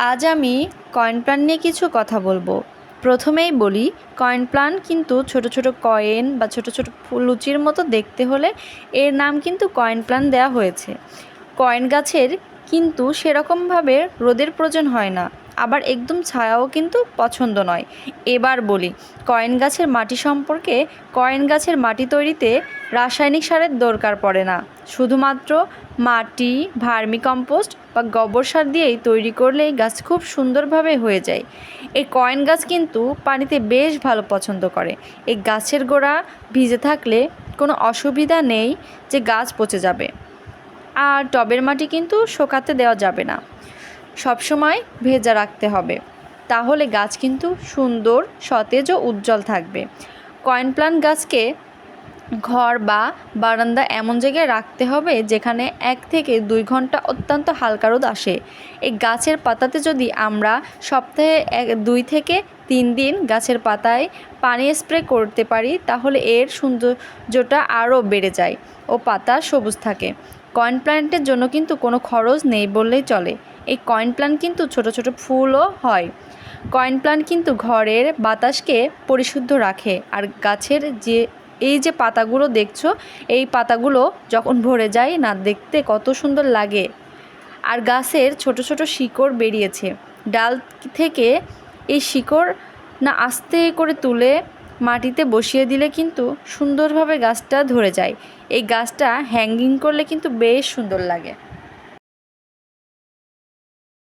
আজ আমি coin plant নিয়ে কিছু কথা বলবো। প্রথমেই বলি, কয়েন প্ল্যান্ট কিন্তু ছোট ছোট কয়েন বা ছোট ছোট লুচির মতো দেখতে হলে এর নাম কিন্তু কয়েন প্ল্যান্ট দেওয়া হয়েছে। কয়েন গাছের কিন্তু সেরকমভাবে রোদের প্রয়োজন হয় না, আবার একদম ছায়াও কিন্তু পছন্দ নয়। এবার বলি কয়েন গাছের মাটি সম্পর্কে। কয়েন গাছের মাটি তৈরিতে রাসায়নিক সারের দরকার পড়ে না, শুধুমাত্র মাটি, ভার্মিকম্পোস্ট বা গোবর সার দিয়েই তৈরি করলেই গাছ খুব সুন্দরভাবে হয়ে যায়। এই কয়েন গাছ কিন্তু পানিতে বেশ ভালো পছন্দ করে। এই গাছের গোড়া ভিজে থাকলে কোনো অসুবিধা নেই যে গাছ পচে যাবে। আর টবের মাটি কিন্তু শুকাতে দেওয়া যাবে না, সবসময় ভেজা রাখতে হবে, তাহলে গাছ কিন্তু সুন্দর, সতেজ ও উজ্জ্বল থাকবে। কয়েন প্ল্যান্ট গাছকে ঘর বা বারান্দা এমন জায়গায় রাখতে হবে যেখানে 1 থেকে 2 ঘন্টা অত্যন্ত হালকা রোদ আসে। এই গাছের পাতাতে যদি আমরা সপ্তাহে 2 থেকে 3 দিন গাছের পাতায় পানি স্প্রে করতে পারি, তাহলে এর সৌন্দর্যটা আরও বেড়ে যায় ও পাতা সবুজ থাকে। কয়েন প্ল্যান্টের জন্য কিন্তু কোনো খরচ নেই বললেই চলে। এই কয়েন প্ল্যান্ট কিন্তু ছোট ছোট ফুলও হয়। কয়েন প্ল্যান্ট কিন্তু ঘরের বাতাসকে পরিশুদ্ধ রাখে। আর গাছের এই যে পাতাগুলো দেখছো, এই পাতাগুলো যখন ভরে যায় না, দেখতে কত সুন্দর লাগে। আর গাছের ছোট ছোট শিকড় বেরিয়েছে ডাল থেকে। এই শিকড় না আস্তে করে তুলে মাটিতে বসিয়ে দিলে কিন্তু সুন্দরভাবে গাছটা ধরে যায়। এই গাছটা হ্যাঙ্গিং করলে কিন্তু বেশ সুন্দর লাগে।